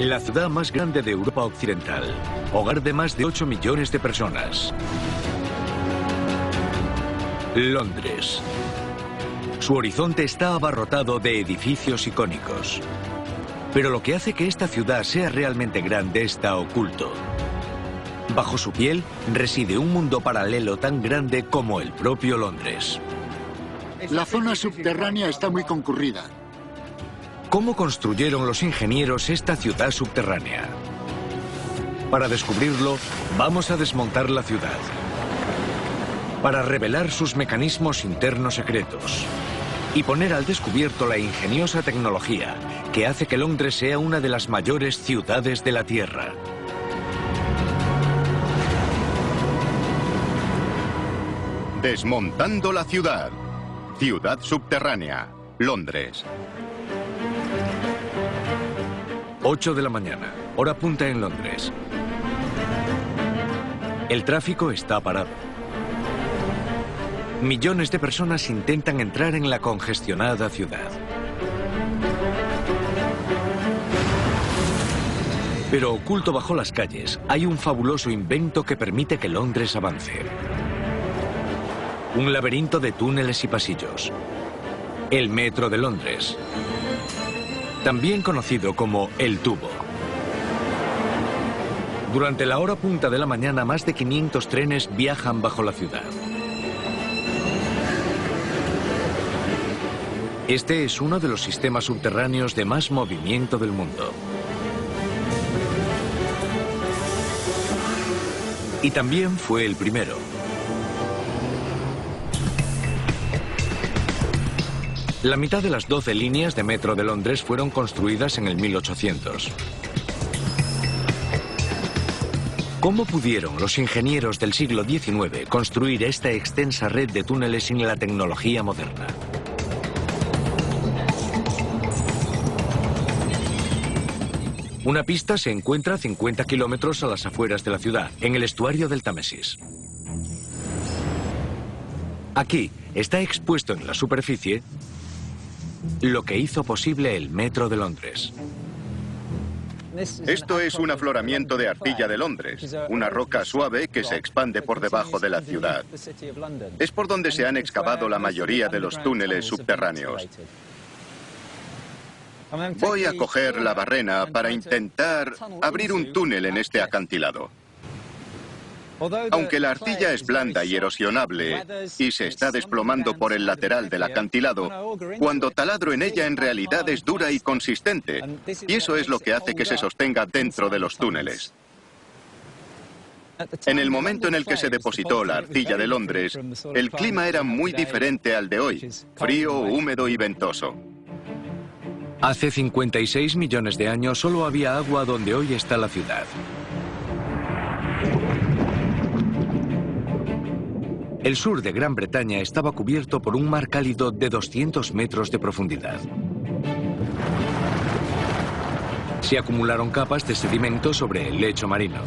La ciudad más grande de Europa Occidental, hogar de más de 8 millones de personas. Londres. Su horizonte está abarrotado de edificios icónicos. Pero lo que hace que esta ciudad sea realmente grande está oculto. Bajo su piel reside un mundo paralelo tan grande como el propio Londres. La zona subterránea está muy concurrida. ¿Cómo construyeron los ingenieros esta ciudad subterránea? Para descubrirlo, vamos a desmontar la ciudad. Para revelar sus mecanismos internos secretos. Y poner al descubierto la ingeniosa tecnología que hace que Londres sea una de las mayores ciudades de la Tierra. Desmontando la ciudad. Ciudad subterránea, Londres. 8 de la mañana, hora punta en Londres. El tráfico está parado. Millones de personas intentan entrar en la congestionada ciudad. Pero oculto bajo las calles hay un fabuloso invento que permite que Londres avance. Un laberinto de túneles y pasillos. El Metro de Londres. También conocido como el tubo. Durante la hora punta de la mañana, más de 500 trenes viajan bajo la ciudad. Este es uno de los sistemas subterráneos de más movimiento del mundo. Y también fue el primero. La mitad de las 12 líneas de metro de Londres fueron construidas en el 1800. ¿Cómo pudieron los ingenieros del siglo XIX construir esta extensa red de túneles sin la tecnología moderna? Una pista se encuentra a 50 kilómetros a las afueras de la ciudad, en el estuario del Támesis. Aquí está expuesto en la superficie lo que hizo posible el Metro de Londres. Esto es un afloramiento de arcilla de Londres, una roca suave que se expande por debajo de la ciudad. Es por donde se han excavado la mayoría de los túneles subterráneos. Voy a coger la barrena para intentar abrir un túnel en este acantilado. Aunque la arcilla es blanda y erosionable y se está desplomando por el lateral del acantilado, cuando taladro en ella en realidad es dura y consistente, y eso es lo que hace que se sostenga dentro de los túneles. En el momento en el que se depositó la arcilla de Londres, el clima era muy diferente al de hoy, frío, húmedo y ventoso. Hace 56 millones de años solo había agua donde hoy está la ciudad. El sur de Gran Bretaña estaba cubierto por un mar cálido de 200 metros de profundidad. Se acumularon capas de sedimento sobre el lecho marino.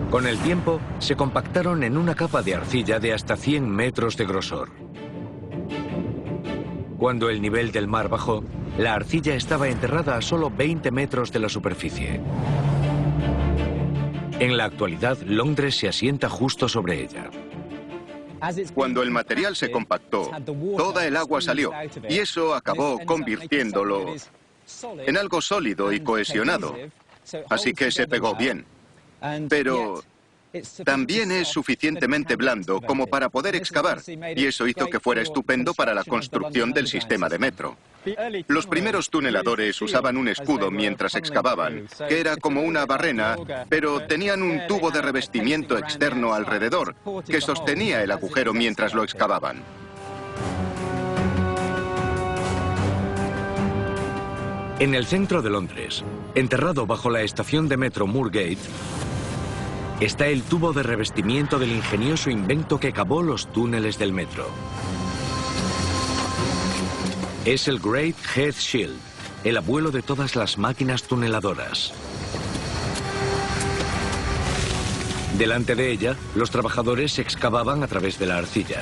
Con el tiempo, se compactaron en una capa de arcilla de hasta 100 metros de grosor. Cuando el nivel del mar bajó, la arcilla estaba enterrada a solo 20 metros de la superficie. En la actualidad, Londres se asienta justo sobre ella. Cuando el material se compactó, toda el agua salió, y eso acabó convirtiéndolo en algo sólido y cohesionado, así que se pegó bien. Pero también es suficientemente blando como para poder excavar, y eso hizo que fuera estupendo para la construcción del sistema de metro. Los primeros tuneladores usaban un escudo mientras excavaban, que era como una barrena, pero tenían un tubo de revestimiento externo alrededor, que sostenía el agujero mientras lo excavaban. En el centro de Londres, enterrado bajo la estación de metro Moorgate, está el tubo de revestimiento del ingenioso invento que cavó los túneles del metro. Es el Great Head Shield, el abuelo de todas las máquinas tuneladoras. Delante de ella, los trabajadores excavaban a través de la arcilla.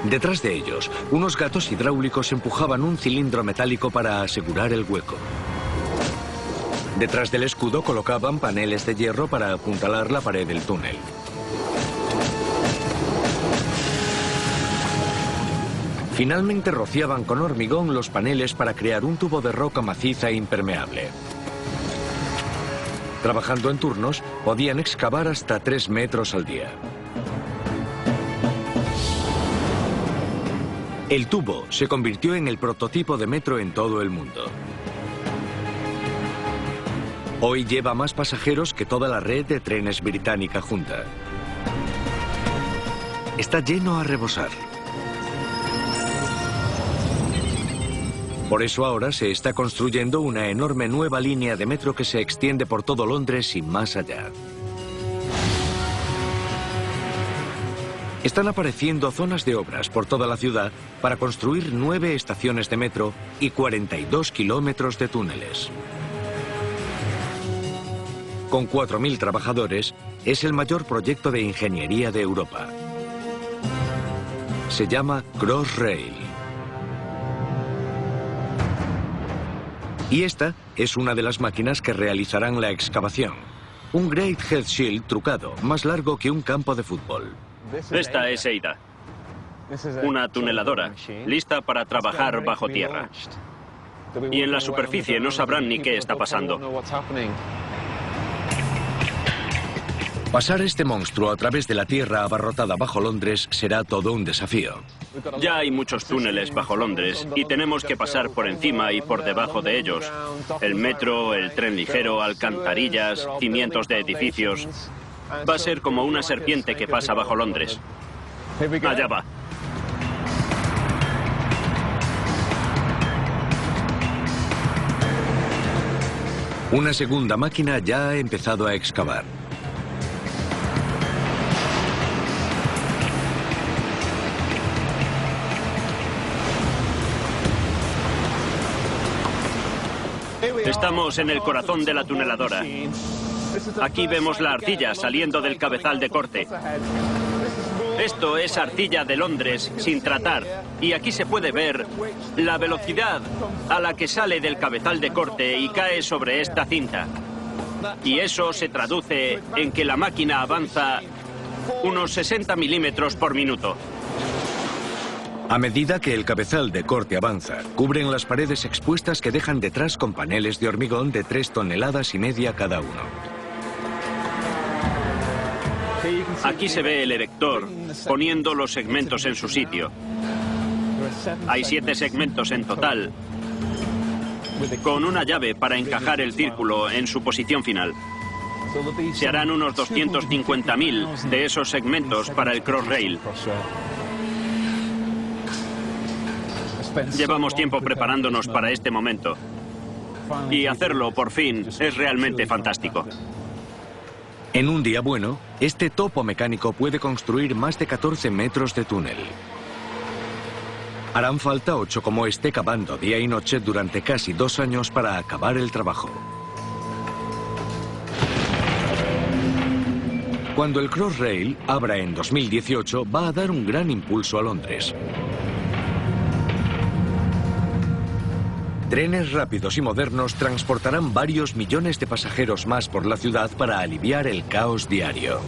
Detrás de ellos, unos gatos hidráulicos empujaban un cilindro metálico para asegurar el hueco. Detrás del escudo colocaban paneles de hierro para apuntalar la pared del túnel. Finalmente rociaban con hormigón los paneles para crear un tubo de roca maciza e impermeable. Trabajando en turnos, podían excavar hasta 3 metros al día. El tubo se convirtió en el prototipo de metro en todo el mundo. Hoy lleva más pasajeros que toda la red de trenes británica junta. Está lleno a rebosar. Por eso ahora se está construyendo una enorme nueva línea de metro que se extiende por todo Londres y más allá. Están apareciendo zonas de obras por toda la ciudad para construir 9 estaciones de metro y 42 kilómetros de túneles. Con 4.000 trabajadores, es el mayor proyecto de ingeniería de Europa. Se llama Crossrail. Y esta es una de las máquinas que realizarán la excavación. Un Great Head Shield trucado, más largo que un campo de fútbol. Esta es Ada, una tuneladora, lista para trabajar bajo tierra. Y en la superficie no sabrán ni qué está pasando. Pasar este monstruo a través de la tierra abarrotada bajo Londres será todo un desafío. Ya hay muchos túneles bajo Londres y tenemos que pasar por encima y por debajo de ellos. El metro, el tren ligero, alcantarillas, cimientos de edificios. Va a ser como una serpiente que pasa bajo Londres. Allá va. Una segunda máquina ya ha empezado a excavar. Estamos en el corazón de la tuneladora. Aquí vemos la arcilla saliendo del cabezal de corte. Esto es arcilla de Londres sin tratar. Y aquí se puede ver la velocidad a la que sale del cabezal de corte y cae sobre esta cinta. Y eso se traduce en que la máquina avanza unos 60 milímetros por minuto. A medida que el cabezal de corte avanza, cubren las paredes expuestas que dejan detrás con paneles de hormigón de 3,5 toneladas cada uno. Aquí se ve el erector poniendo los segmentos en su sitio. Hay 7 segmentos en total, con una llave para encajar el círculo en su posición final. Se harán unos 250.000 de esos segmentos para el Crossrail. Llevamos tiempo preparándonos para este momento. Y hacerlo, por fin, es realmente fantástico. En un día bueno, este topo mecánico puede construir más de 14 metros de túnel. Harán falta 8 como este cavando día y noche durante casi 2 años para acabar el trabajo. Cuando el Crossrail abra en 2018, va a dar un gran impulso a Londres. Trenes rápidos y modernos transportarán varios millones de pasajeros más por la ciudad para aliviar el caos diario.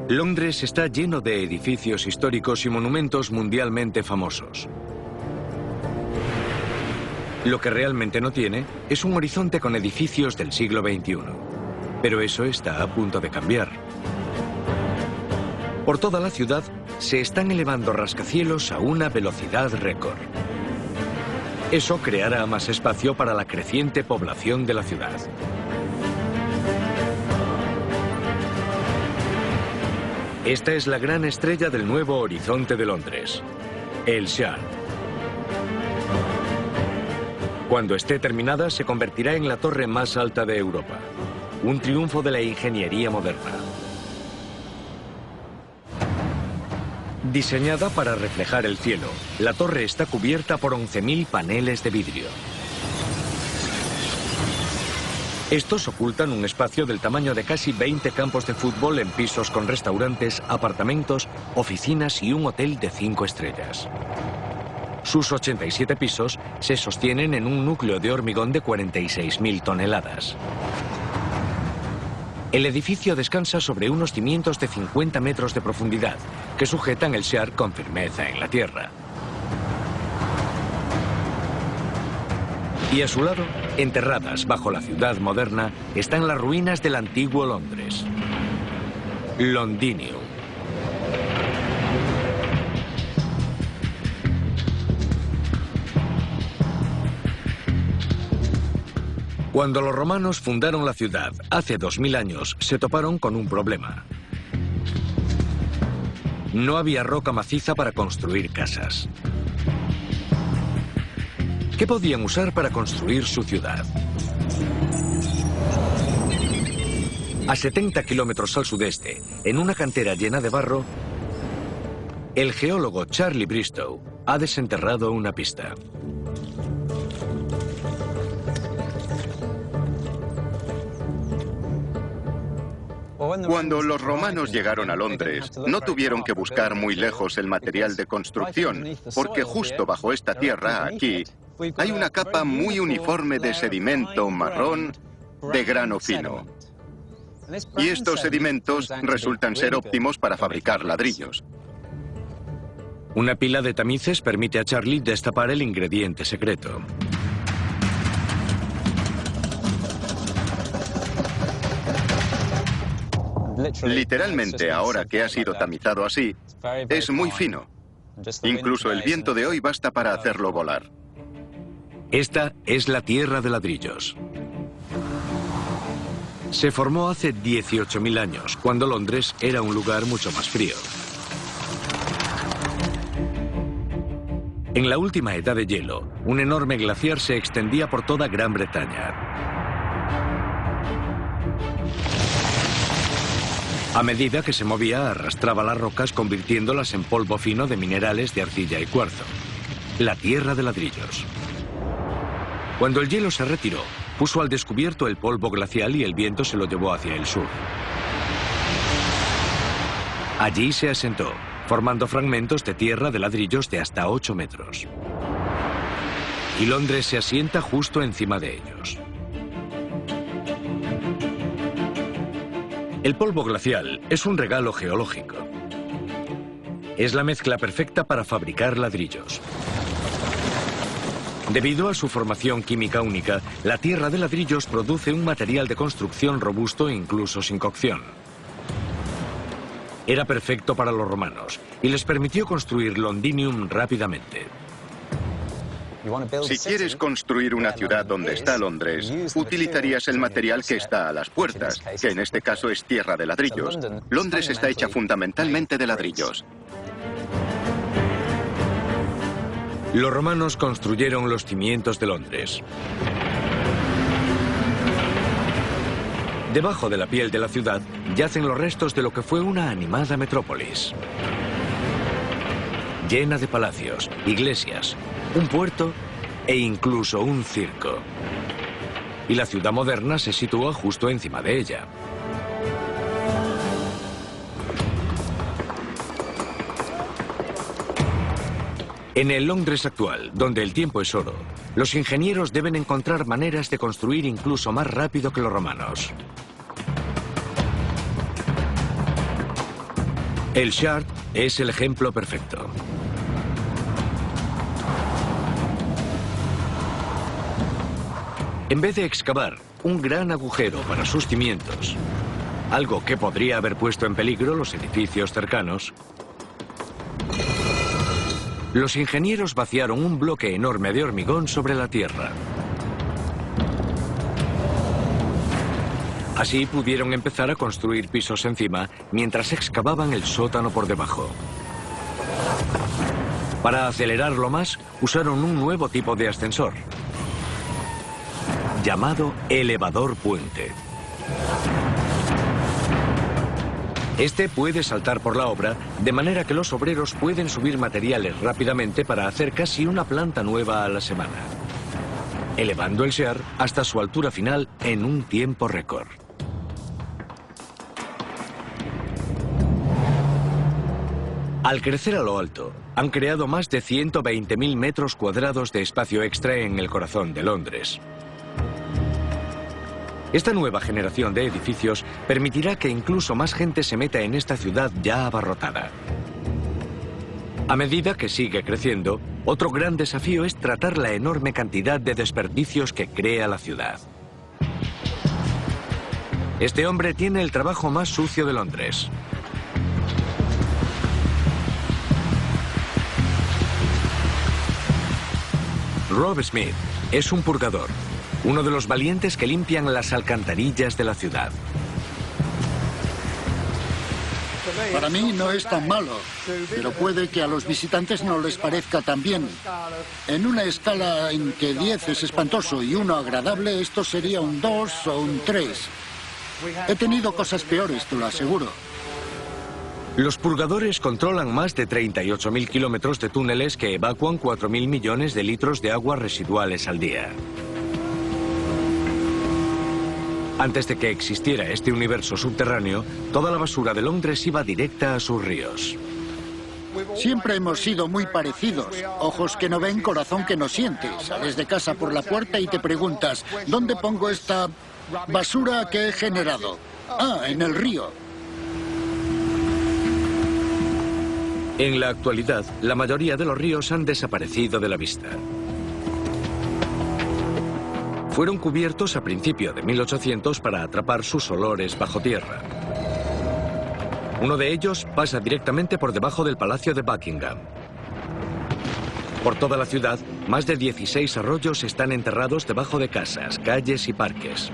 Londres está lleno de edificios históricos y monumentos mundialmente famosos. Lo que realmente no tiene es un horizonte con edificios del siglo XXI. Pero eso está a punto de cambiar. Por toda la ciudad se están elevando rascacielos a una velocidad récord. Eso creará más espacio para la creciente población de la ciudad. Esta es la gran estrella del nuevo horizonte de Londres, el Shard. Cuando esté terminada, se convertirá en la torre más alta de Europa. Un triunfo de la ingeniería moderna. Diseñada para reflejar el cielo, la torre está cubierta por 11.000 paneles de vidrio. Estos ocultan un espacio del tamaño de casi 20 campos de fútbol en pisos con restaurantes, apartamentos, oficinas y un hotel de 5 estrellas. Sus 87 pisos se sostienen en un núcleo de hormigón de 46.000 toneladas. El edificio descansa sobre unos cimientos de 50 metros de profundidad que sujetan el Shard con firmeza en la tierra. Y a su lado, enterradas bajo la ciudad moderna, están las ruinas del antiguo Londres. Londinium. Cuando los romanos fundaron la ciudad hace 2000 años, se toparon con un problema. No había roca maciza para construir casas. ¿Qué podían usar para construir su ciudad? A 70 kilómetros al sudeste, en una cantera llena de barro, el geólogo Charlie Bristow ha desenterrado una pista. Cuando los romanos llegaron a Londres, no tuvieron que buscar muy lejos el material de construcción, porque justo bajo esta tierra, aquí, hay una capa muy uniforme de sedimento marrón de grano fino. Y estos sedimentos resultan ser óptimos para fabricar ladrillos. Una pila de tamices permite a Charlie destapar el ingrediente secreto. Literalmente, ahora que ha sido tamizado así, es muy fino. Incluso el viento de hoy basta para hacerlo volar. Esta es la tierra de ladrillos. Se formó hace 18.000 años, cuando Londres era un lugar mucho más frío. En la última edad de hielo, un enorme glaciar se extendía por toda Gran Bretaña. A medida que se movía, arrastraba las rocas convirtiéndolas en polvo fino de minerales de arcilla y cuarzo. La tierra de ladrillos. Cuando el hielo se retiró, puso al descubierto el polvo glacial y el viento se lo llevó hacia el sur. Allí se asentó, formando fragmentos de tierra de ladrillos de hasta 8 metros. Y Londres se asienta justo encima de ellos. El polvo glacial es un regalo geológico. Es la mezcla perfecta para fabricar ladrillos. Debido a su formación química única, la tierra de ladrillos produce un material de construcción robusto incluso sin cocción. Era perfecto para los romanos y les permitió construir Londinium rápidamente. Si quieres construir una ciudad donde está Londres, utilizarías el material que está a las puertas, que en este caso es tierra de ladrillos. Londres está hecha fundamentalmente de ladrillos. Los romanos construyeron los cimientos de Londres. Debajo de la piel de la ciudad yacen los restos de lo que fue una animada metrópolis. Llena de palacios, iglesias, un puerto e incluso un circo. Y la ciudad moderna se sitúa justo encima de ella. En el Londres actual, donde el tiempo es oro, los ingenieros deben encontrar maneras de construir incluso más rápido que los romanos. El Shard es el ejemplo perfecto. En vez de excavar un gran agujero para sus cimientos, algo que podría haber puesto en peligro los edificios cercanos, los ingenieros vaciaron un bloque enorme de hormigón sobre la tierra. Así pudieron empezar a construir pisos encima mientras excavaban el sótano por debajo. Para acelerarlo más, usaron un nuevo tipo de ascensor, llamado elevador puente. Este puede saltar por la obra, de manera que los obreros pueden subir materiales rápidamente para hacer casi una planta nueva a la semana, elevando el SEAR hasta su altura final en un tiempo récord. Al crecer a lo alto, han creado más de 120.000 metros cuadrados de espacio extra en el corazón de Londres. Esta nueva generación de edificios permitirá que incluso más gente se meta en esta ciudad ya abarrotada. A medida que sigue creciendo, otro gran desafío es tratar la enorme cantidad de desperdicios que crea la ciudad. Este hombre tiene el trabajo más sucio de Londres. Rob Smith es un purgador, uno de los valientes que limpian las alcantarillas de la ciudad. Para mí no es tan malo, pero puede que a los visitantes no les parezca tan bien. En una escala en que 10 es espantoso y 1 agradable, esto sería un 2 o un 3. He tenido cosas peores, te lo aseguro. Los purgadores controlan más de 38.000 kilómetros de túneles que evacuan 4.000 millones de litros de aguas residuales al día. Antes de que existiera este universo subterráneo, toda la basura de Londres iba directa a sus ríos. Siempre hemos sido muy parecidos. Ojos que no ven, corazón que no siente. Sales de casa por la puerta y te preguntas, ¿dónde pongo esta basura que he generado? Ah, en el río. En la actualidad, la mayoría de los ríos han desaparecido de la vista. Fueron cubiertos a principios de 1800 para atrapar sus olores bajo tierra. Uno de ellos pasa directamente por debajo del Palacio de Buckingham. Por toda la ciudad, más de 16 arroyos están enterrados debajo de casas, calles y parques.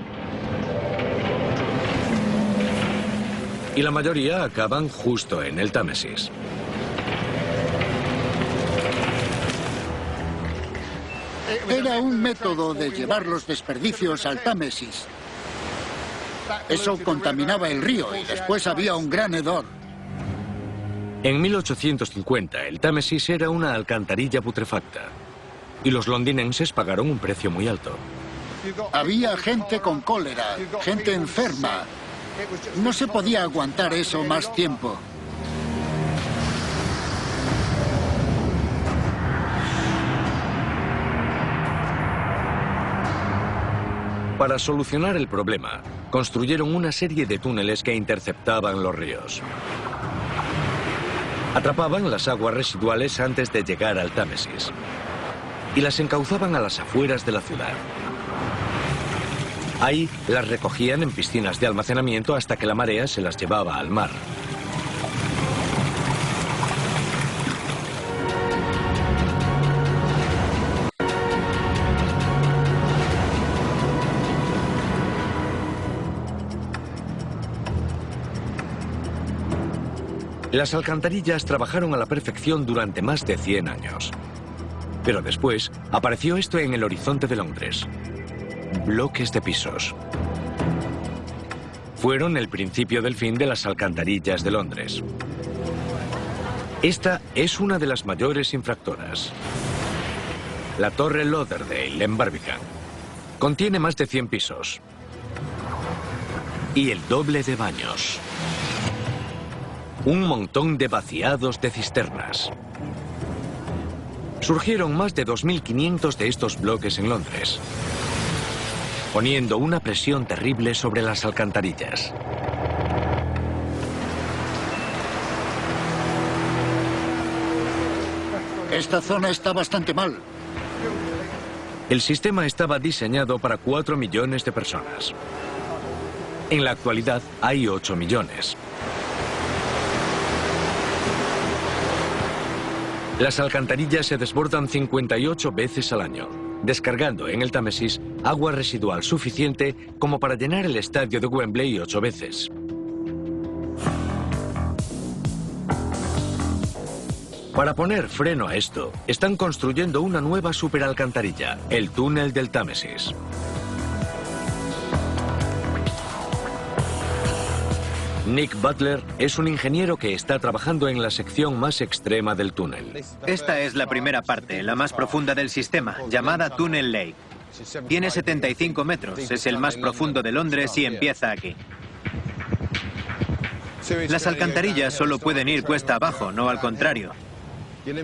Y la mayoría acaban justo en el Támesis. Era un método de llevar los desperdicios al Támesis. Eso contaminaba el río y después había un gran hedor. En 1850, el Támesis era una alcantarilla putrefacta. Y los londinenses pagaron un precio muy alto. Había gente con cólera, gente enferma. No se podía aguantar eso más tiempo. Para solucionar el problema, construyeron una serie de túneles que interceptaban los ríos. Atrapaban las aguas residuales antes de llegar al Támesis y las encauzaban a las afueras de la ciudad. Ahí las recogían en piscinas de almacenamiento hasta que la marea se las llevaba al mar. Las alcantarillas trabajaron a la perfección durante más de 100 años. Pero después apareció esto en el horizonte de Londres: bloques de pisos. Fueron el principio del fin de las alcantarillas de Londres. Esta es una de las mayores infractoras. La Torre Lauderdale en Barbican contiene más de 100 pisos y el doble de baños. Un montón de vaciados de cisternas. Surgieron más de 2.500 de estos bloques en Londres, poniendo una presión terrible sobre las alcantarillas. Esta zona está bastante mal. El sistema estaba diseñado para 4 millones de personas. En la actualidad hay 8 millones. Las alcantarillas se desbordan 58 veces al año, descargando en el Támesis agua residual suficiente como para llenar el estadio de Wembley 8 veces. Para poner freno a esto, están construyendo una nueva superalcantarilla, el túnel del Támesis. Nick Butler es un ingeniero que está trabajando en la sección más extrema del túnel. Esta es la primera parte, la más profunda del sistema, llamada Tunnel Lake. Tiene 75 metros, es el más profundo de Londres y empieza aquí. Las alcantarillas solo pueden ir cuesta abajo, no al contrario.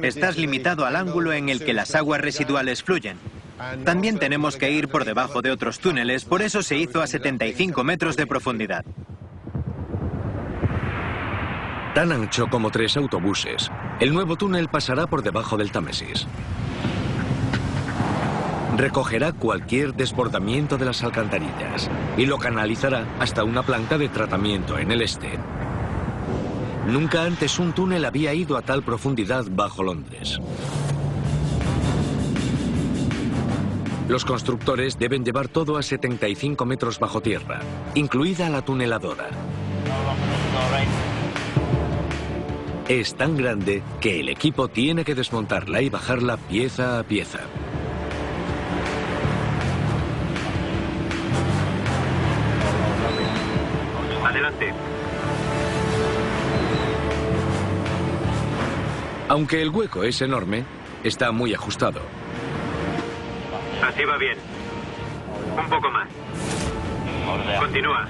Estás limitado al ángulo en el que las aguas residuales fluyen. También tenemos que ir por debajo de otros túneles, por eso se hizo a 75 metros de profundidad. Tan ancho como 3 autobuses, el nuevo túnel pasará por debajo del Támesis. Recogerá cualquier desbordamiento de las alcantarillas y lo canalizará hasta una planta de tratamiento en el este. Nunca antes un túnel había ido a tal profundidad bajo Londres. Los constructores deben llevar todo a 75 metros bajo tierra, incluida la tuneladora. Es tan grande que el equipo tiene que desmontarla y bajarla pieza a pieza. Adelante. Aunque el hueco es enorme, está muy ajustado. Así va bien. Un poco más. Continúa.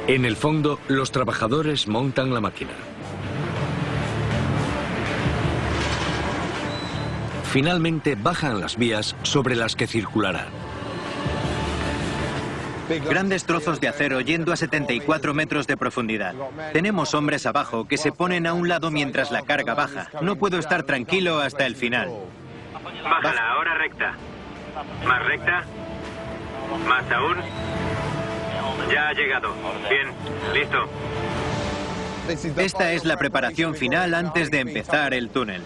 En el fondo, los trabajadores montan la máquina. Finalmente bajan las vías sobre las que circularán. Grandes trozos de acero yendo a 74 metros de profundidad. Tenemos hombres abajo que se ponen a un lado mientras la carga baja. No puedo estar tranquilo hasta el final. Bájala, ahora recta. Más recta. Más aún. Ya ha llegado. Bien, listo. Esta es la preparación final antes de empezar el túnel.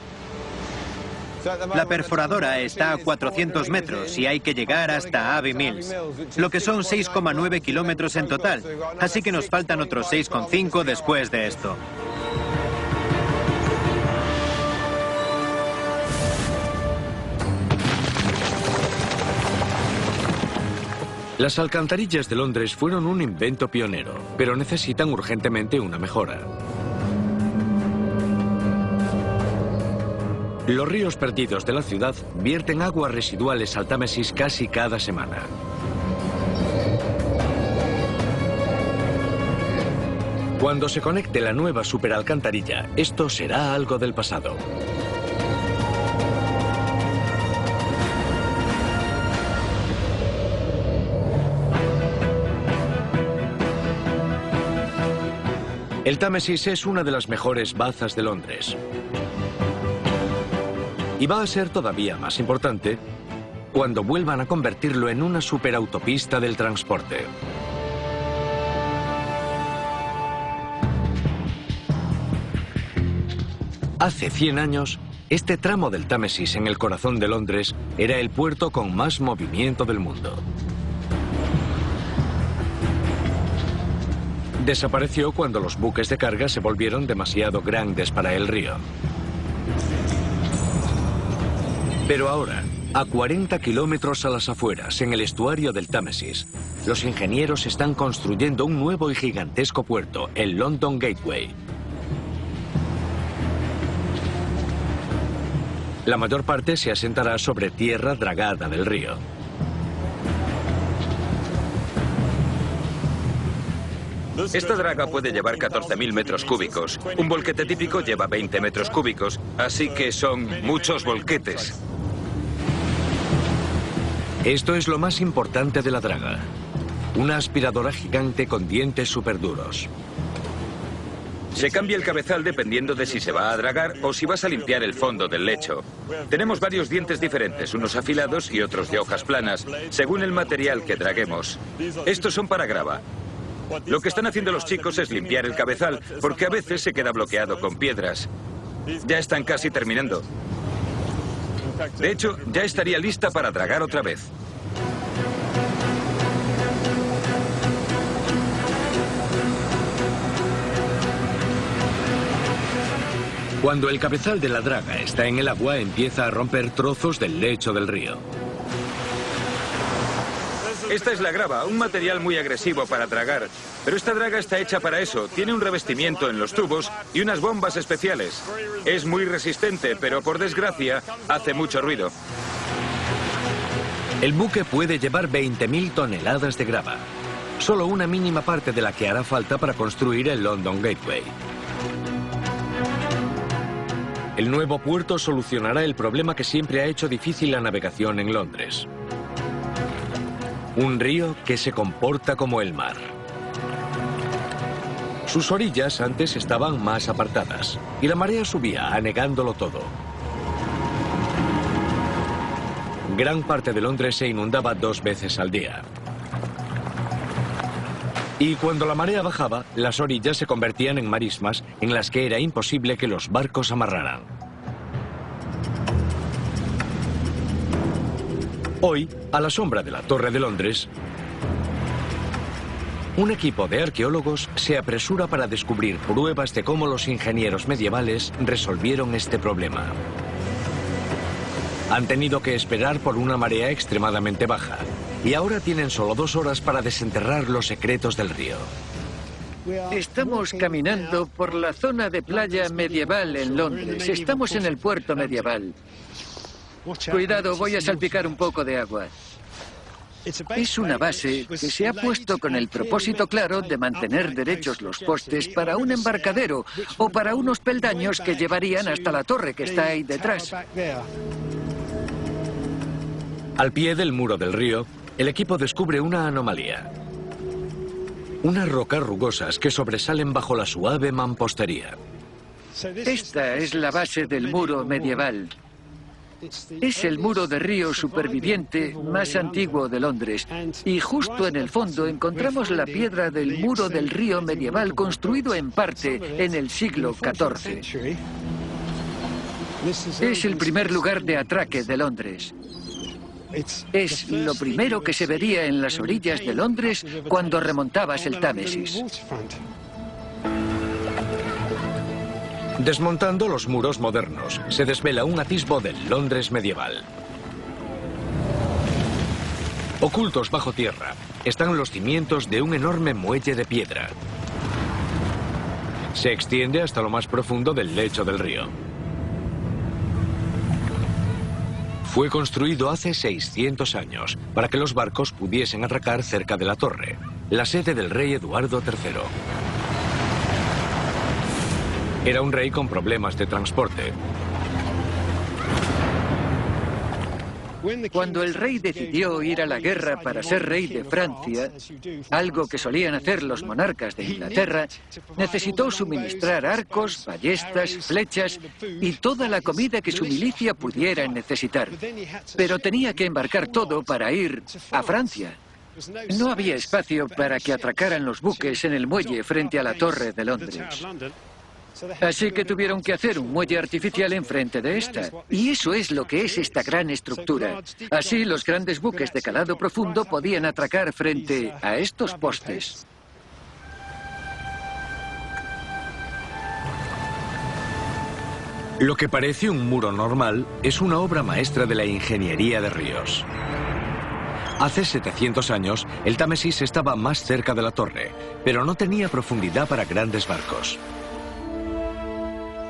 La perforadora está a 400 metros y hay que llegar hasta Abbey Mills, lo que son 6,9 kilómetros en total, así que nos faltan otros 6,5 después de esto. Las alcantarillas de Londres fueron un invento pionero, pero necesitan urgentemente una mejora. Los ríos perdidos de la ciudad vierten aguas residuales al Támesis casi cada semana. Cuando se conecte la nueva superalcantarilla, esto será algo del pasado. El Támesis es una de las mejores bazas de Londres. Y va a ser todavía más importante cuando vuelvan a convertirlo en una superautopista del transporte. Hace 100 años, este tramo del Támesis en el corazón de Londres era el puerto con más movimiento del mundo. Desapareció cuando los buques de carga se volvieron demasiado grandes para el río. Pero ahora, a 40 kilómetros a las afueras, en el estuario del Támesis, los ingenieros están construyendo un nuevo y gigantesco puerto, el London Gateway. La mayor parte se asentará sobre tierra dragada del río. Esta draga puede llevar 14.000 metros cúbicos. Un volquete típico lleva 20 metros cúbicos, así que son muchos volquetes. Esto es lo más importante de la draga. Una aspiradora gigante con dientes superduros. Se cambia el cabezal dependiendo de si se va a dragar o si vas a limpiar el fondo del lecho. Tenemos varios dientes diferentes, unos afilados y otros de hojas planas, según el material que draguemos. Estos son para grava. Lo que están haciendo los chicos es limpiar el cabezal, porque a veces se queda bloqueado con piedras. Ya están casi terminando. De hecho, ya estaría lista para dragar otra vez. Cuando el cabezal de la draga está en el agua, empieza a romper trozos del lecho del río. Esta es la grava, un material muy agresivo para dragar. Pero esta draga está hecha para eso. Tiene un revestimiento en los tubos y unas bombas especiales. Es muy resistente, pero por desgracia hace mucho ruido. El buque puede llevar 20.000 toneladas de grava. Solo una mínima parte de la que hará falta para construir el London Gateway. El nuevo puerto solucionará el problema que siempre ha hecho difícil la navegación en Londres. Un río que se comporta como el mar. Sus orillas antes estaban más apartadas y la marea subía, anegándolo todo. Gran parte de Londres se inundaba 2 veces al día. Y cuando la marea bajaba, las orillas se convertían en marismas en las que era imposible que los barcos amarraran. Hoy, a la sombra de la Torre de Londres, un equipo de arqueólogos se apresura para descubrir pruebas de cómo los ingenieros medievales resolvieron este problema. Han tenido que esperar por una marea extremadamente baja y ahora tienen solo 2 horas para desenterrar los secretos del río. Estamos caminando por la zona de playa medieval en Londres. Estamos en el puerto medieval. Cuidado, voy a salpicar un poco de agua. Es una base que se ha puesto con el propósito claro de mantener derechos los postes para un embarcadero o para unos peldaños que llevarían hasta la torre que está ahí detrás. Al pie del muro del río, el equipo descubre una anomalía. Unas rocas rugosas que sobresalen bajo la suave mampostería. Esta es la base del muro medieval. Es el muro de río superviviente más antiguo de Londres. Y justo en el fondo encontramos la piedra del muro del río medieval construido en parte en el siglo XIV. Es el primer lugar de atraque de Londres. Es lo primero que se vería en las orillas de Londres cuando remontabas el Támesis. Desmontando los muros modernos, se desvela un atisbo del Londres medieval. Ocultos bajo tierra están los cimientos de un enorme muelle de piedra. Se extiende hasta lo más profundo del lecho del río. Fue construido hace 600 años para que los barcos pudiesen atracar cerca de la torre, la sede del rey Eduardo III. Era un rey con problemas de transporte. Cuando el rey decidió ir a la guerra para ser rey de Francia, algo que solían hacer los monarcas de Inglaterra, necesitó suministrar arcos, ballestas, flechas y toda la comida que su milicia pudiera necesitar. Pero tenía que embarcar todo para ir a Francia. No había espacio para que atracaran los buques en el muelle frente a la Torre de Londres. Así que tuvieron que hacer un muelle artificial enfrente de esta. Y eso es lo que es esta gran estructura. Así los grandes buques de calado profundo podían atracar frente a estos postes. Lo que parece un muro normal es una obra maestra de la ingeniería de ríos. Hace 700 años, el Támesis estaba más cerca de la torre, pero no tenía profundidad para grandes barcos.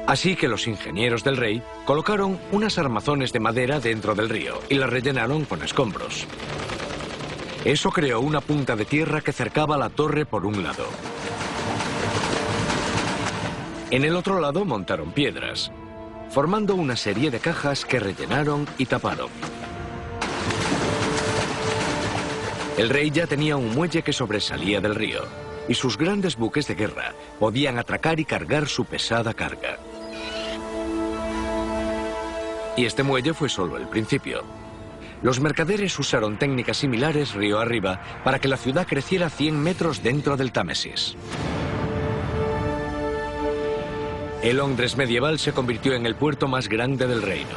Así que los ingenieros del rey colocaron unas armazones de madera dentro del río y las rellenaron con escombros. Eso creó una punta de tierra que cercaba la torre por un lado. En el otro lado montaron piedras, formando una serie de cajas que rellenaron y taparon. El rey ya tenía un muelle que sobresalía del río, y sus grandes buques de guerra podían atracar y cargar su pesada carga. Y este muelle fue solo el principio. Los mercaderes usaron técnicas similares río arriba para que la ciudad creciera 100 metros dentro del Támesis. El Londres medieval se convirtió en el puerto más grande del reino.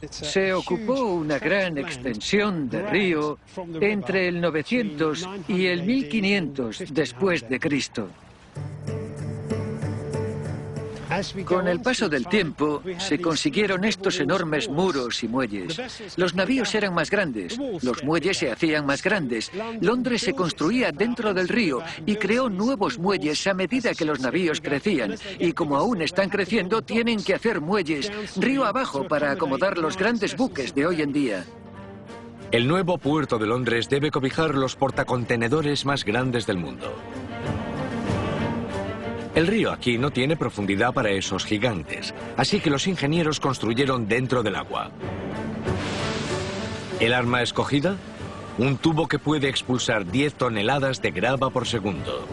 Se ocupó una gran extensión de río entre el 900 y el 1500 después de Cristo. Con el paso del tiempo, se consiguieron estos enormes muros y muelles. Los navíos eran más grandes, los muelles se hacían más grandes. Londres se construía dentro del río y creó nuevos muelles a medida que los navíos crecían. Y como aún están creciendo, tienen que hacer muelles río abajo para acomodar los grandes buques de hoy en día. El nuevo puerto de Londres debe cobijar los portacontenedores más grandes del mundo. El río aquí no tiene profundidad para esos gigantes, así que los ingenieros construyeron dentro del agua. ¿El arma escogida? Un tubo que puede expulsar 10 toneladas de grava por segundo.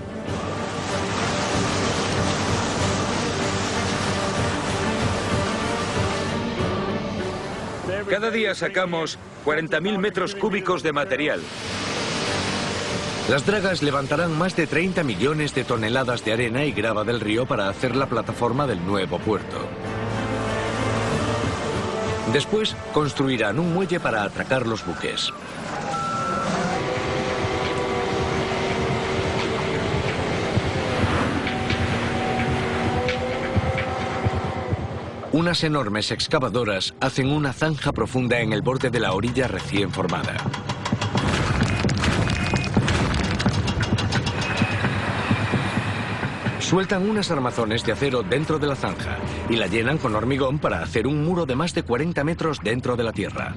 Cada día sacamos 40.000 metros cúbicos de material. Las dragas levantarán más de 30 millones de toneladas de arena y grava del río para hacer la plataforma del nuevo puerto. Después construirán un muelle para atracar los buques. Unas enormes excavadoras hacen una zanja profunda en el borde de la orilla recién formada. Sueltan unas armazones de acero dentro de la zanja y la llenan con hormigón para hacer un muro de más de 40 metros dentro de la tierra.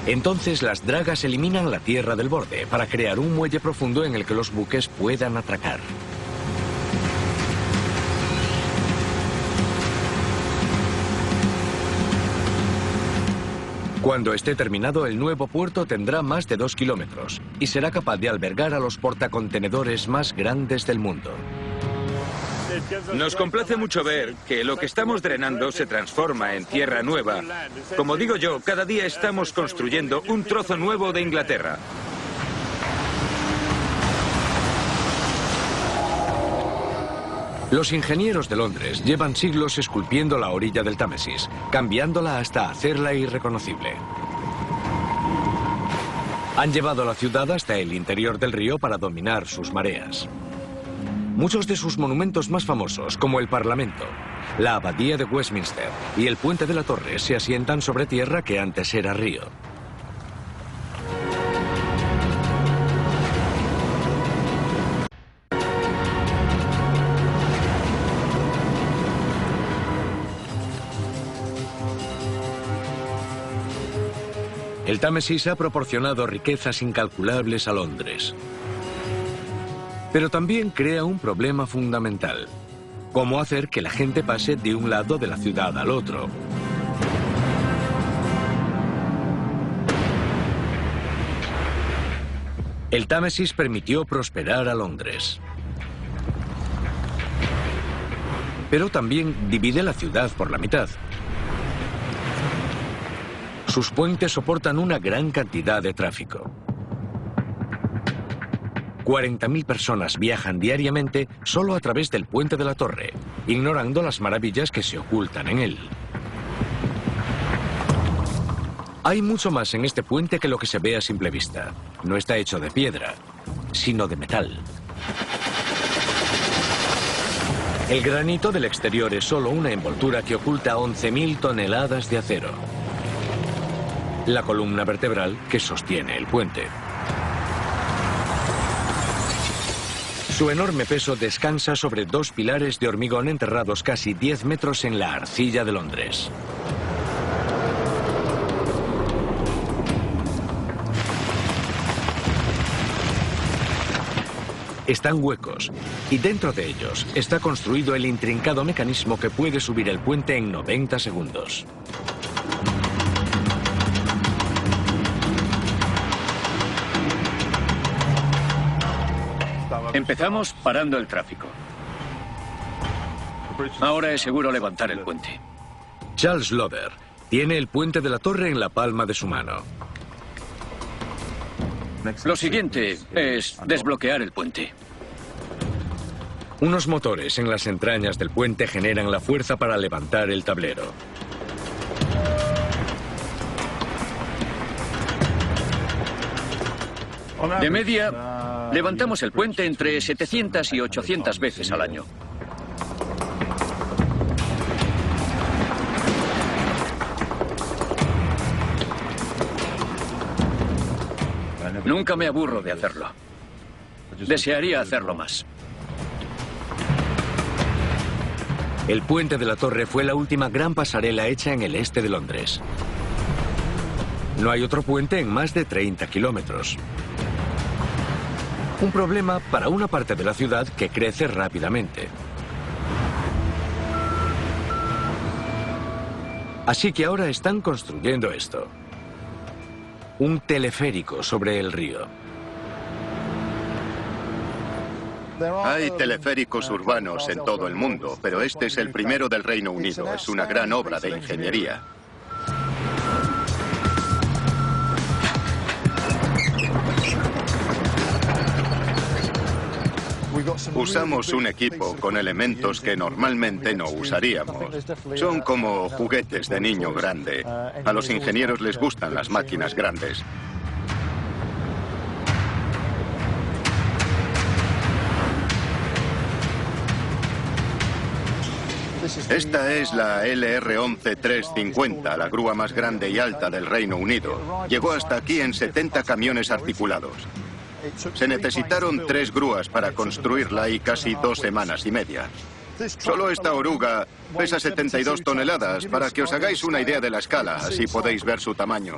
Entonces las dragas eliminan la tierra del borde para crear un muelle profundo en el que los buques puedan atracar. Cuando esté terminado, el nuevo puerto tendrá más de 2 kilómetros y será capaz de albergar a los portacontenedores más grandes del mundo. Nos complace mucho ver que lo que estamos drenando se transforma en tierra nueva. Como digo yo, cada día estamos construyendo un trozo nuevo de Inglaterra. Los ingenieros de Londres llevan siglos esculpiendo la orilla del Támesis, cambiándola hasta hacerla irreconocible. Han llevado la ciudad hasta el interior del río para dominar sus mareas. Muchos de sus monumentos más famosos, como el Parlamento, la Abadía de Westminster y el Puente de la Torre, se asientan sobre tierra que antes era río. El Támesis ha proporcionado riquezas incalculables a Londres. Pero también crea un problema fundamental: cómo hacer que la gente pase de un lado de la ciudad al otro. El Támesis permitió prosperar a Londres. Pero también divide la ciudad por la mitad. Sus puentes soportan una gran cantidad de tráfico. 40.000 personas viajan diariamente solo a través del Puente de la Torre, ignorando las maravillas que se ocultan en él. Hay mucho más en este puente que lo que se ve a simple vista. No está hecho de piedra, sino de metal. El granito del exterior es solo una envoltura que oculta 11.000 toneladas de acero, la columna vertebral que sostiene el puente. Su enorme peso descansa sobre 2 pilares de hormigón enterrados casi 10 metros en la arcilla de Londres. Están huecos y dentro de ellos está construido el intrincado mecanismo que puede subir el puente en 90 segundos. Empezamos parando el tráfico. Ahora es seguro levantar el puente. Charles Loder tiene el Puente de la Torre en la palma de su mano. Lo siguiente es desbloquear el puente. Unos motores en las entrañas del puente generan la fuerza para levantar el tablero. De media, levantamos el puente entre 700 y 800 veces al año. Nunca me aburro de hacerlo. Desearía hacerlo más. El puente de la Torre fue la última gran pasarela hecha en el este de Londres. No hay otro puente en más de 30 kilómetros. Un problema para una parte de la ciudad que crece rápidamente. Así que ahora están construyendo esto. Un teleférico sobre el río. Hay teleféricos urbanos en todo el mundo, pero este es el primero del Reino Unido. Es una gran obra de ingeniería. Usamos un equipo con elementos que normalmente no usaríamos. Son como juguetes de niño grande. A los ingenieros les gustan las máquinas grandes. Esta es la LR-11-350, la grúa más grande y alta del Reino Unido. Llegó hasta aquí en 70 camiones articulados. Se necesitaron 3 grúas para construirla y casi 2 semanas y media. Solo esta oruga pesa 72 toneladas, para que os hagáis una idea de la escala, así podéis ver su tamaño.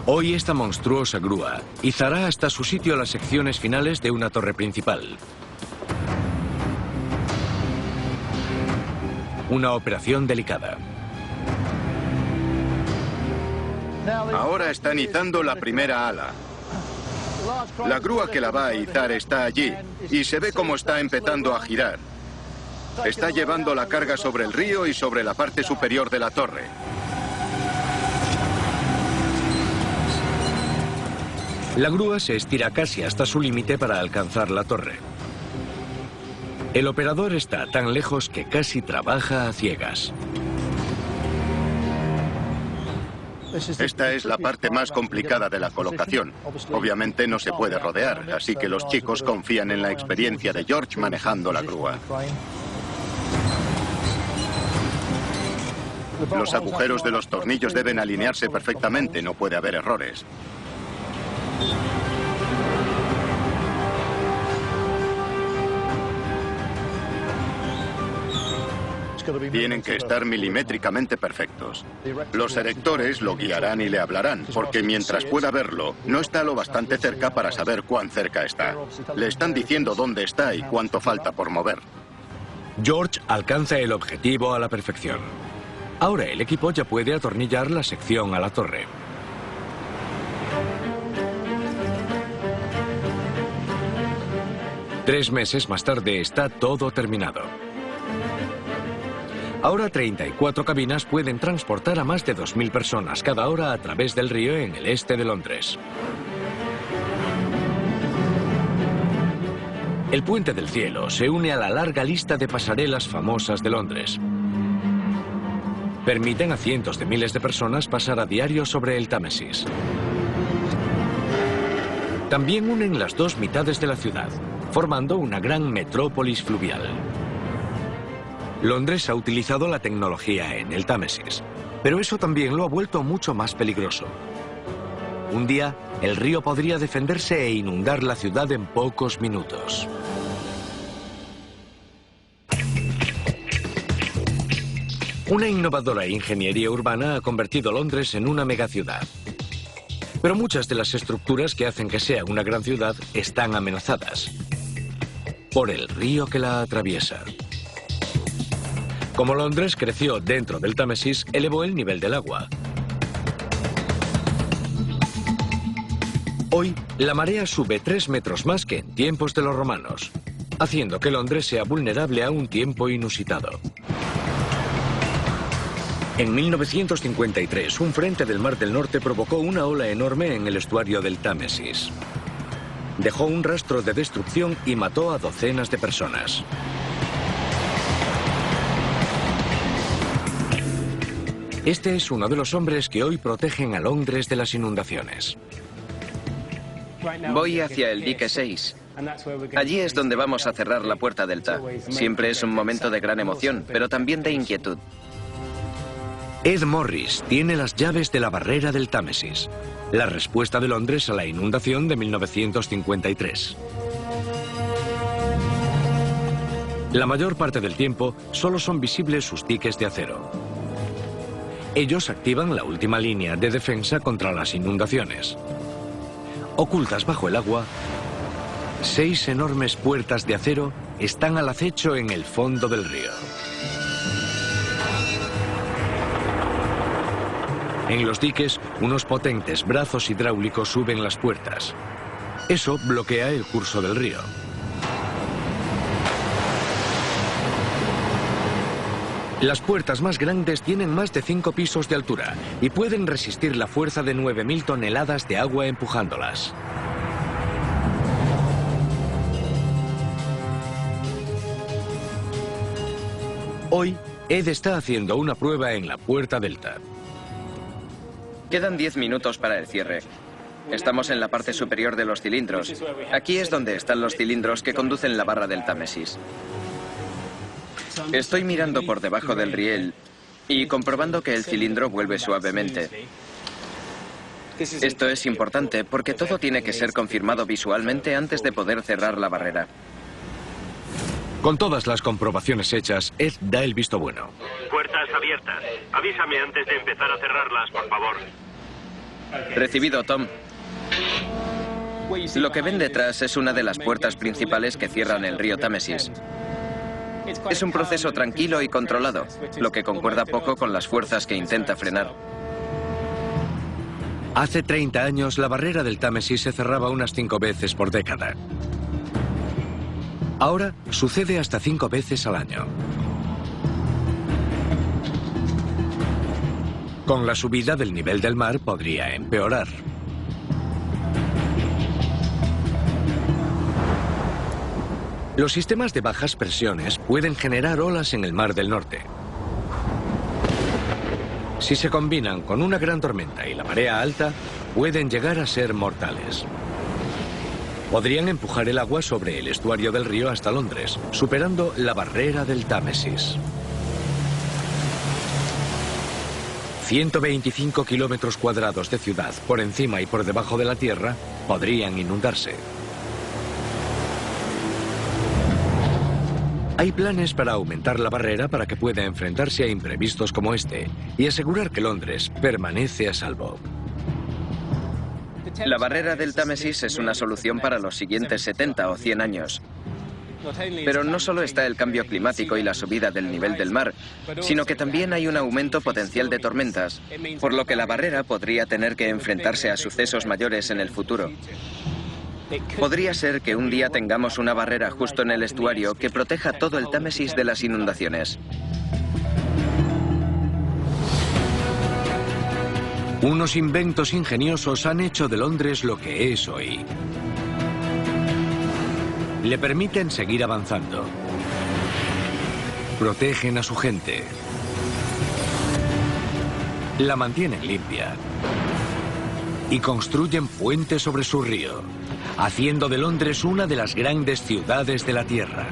Hoy esta monstruosa grúa izará hasta su sitio las secciones finales de una torre principal. Una operación delicada. Ahora están izando la primera ala. La grúa que la va a izar está allí y se ve cómo está empezando a girar. Está llevando la carga sobre el río y sobre la parte superior de la torre. La grúa se estira casi hasta su límite para alcanzar la torre. El operador está tan lejos que casi trabaja a ciegas. Esta es la parte más complicada de la colocación. Obviamente no se puede rodear, así que los chicos confían en la experiencia de George manejando la grúa. Los agujeros de los tornillos deben alinearse perfectamente, no puede haber errores. Tienen que estar milimétricamente perfectos. Los erectores lo guiarán y le hablarán, porque mientras pueda verlo, no está lo bastante cerca para saber cuán cerca está. Le están diciendo dónde está y cuánto falta por mover. George alcanza el objetivo a la perfección. Ahora el equipo ya puede atornillar la sección a la torre. Tres meses más tarde está todo terminado. Ahora 34 cabinas pueden transportar a más de 2.000 personas cada hora a través del río en el este de Londres. El Puente del Cielo se une a la larga lista de pasarelas famosas de Londres. Permiten a cientos de miles de personas pasar a diario sobre el Támesis. También unen las dos mitades de la ciudad, formando una gran metrópolis fluvial. Londres ha utilizado la tecnología en el Támesis, pero eso también lo ha vuelto mucho más peligroso. Un día, el río podría defenderse e inundar la ciudad en pocos minutos. Una innovadora ingeniería urbana ha convertido Londres en una megaciudad. Pero muchas de las estructuras que hacen que sea una gran ciudad están amenazadas por el río que la atraviesa. Como Londres creció dentro del Támesis, elevó el nivel del agua. Hoy, la marea sube 3 metros más que en tiempos de los romanos, haciendo que Londres sea vulnerable a un tiempo inusitado. En 1953, un frente del Mar del Norte provocó una ola enorme en el estuario del Támesis. Dejó un rastro de destrucción y mató a docenas de personas. Este es uno de los hombres que hoy protegen a Londres de las inundaciones. Voy hacia el dique 6. Allí es donde vamos a cerrar la puerta delta. Siempre es un momento de gran emoción, pero también de inquietud. Ed Morris tiene las llaves de la barrera del Támesis, la respuesta de Londres a la inundación de 1953. La mayor parte del tiempo solo son visibles sus diques de acero. Ellos activan la última línea de defensa contra las inundaciones. Ocultas bajo el agua, 6 enormes puertas de acero están al acecho en el fondo del río. En los diques, unos potentes brazos hidráulicos suben las puertas. Eso bloquea el curso del río. Las puertas más grandes tienen más de 5 pisos de altura y pueden resistir la fuerza de 9.000 toneladas de agua empujándolas. Hoy, Ed está haciendo una prueba en la puerta delta. Quedan 10 minutos para el cierre. Estamos en la parte superior de los cilindros. Aquí es donde están los cilindros que conducen la barra del Támesis. Estoy mirando por debajo del riel y comprobando que el cilindro vuelve suavemente. Esto es importante porque todo tiene que ser confirmado visualmente antes de poder cerrar la barrera. Con todas las comprobaciones hechas, Ed da el visto bueno. Puertas abiertas. Avísame antes de empezar a cerrarlas, por favor. Recibido, Tom. Lo que ven detrás es una de las puertas principales que cierran el río Támesis. Es un proceso tranquilo y controlado, lo que concuerda poco con las fuerzas que intenta frenar. Hace 30 años, la barrera del Támesis se cerraba unas 5 veces por década. Ahora sucede hasta 5 veces al año. Con la subida del nivel del mar podría empeorar. Los sistemas de bajas presiones pueden generar olas en el Mar del Norte. Si se combinan con una gran tormenta y la marea alta, pueden llegar a ser mortales. Podrían empujar el agua sobre el estuario del río hasta Londres, superando la barrera del Támesis. 125 kilómetros cuadrados de ciudad, por encima y por debajo de la tierra, podrían inundarse. Hay planes para aumentar la barrera para que pueda enfrentarse a imprevistos como este y asegurar que Londres permanece a salvo. La barrera del Támesis es una solución para los siguientes 70 o 100 años. Pero no solo está el cambio climático y la subida del nivel del mar, sino que también hay un aumento potencial de tormentas, por lo que la barrera podría tener que enfrentarse a sucesos mayores en el futuro. Podría ser que un día tengamos una barrera justo en el estuario que proteja todo el Támesis de las inundaciones. Unos inventos ingeniosos han hecho de Londres lo que es hoy. Le permiten seguir avanzando. Protegen a su gente. La mantienen limpia. Y construyen puentes sobre su río, haciendo de Londres una de las grandes ciudades de la Tierra.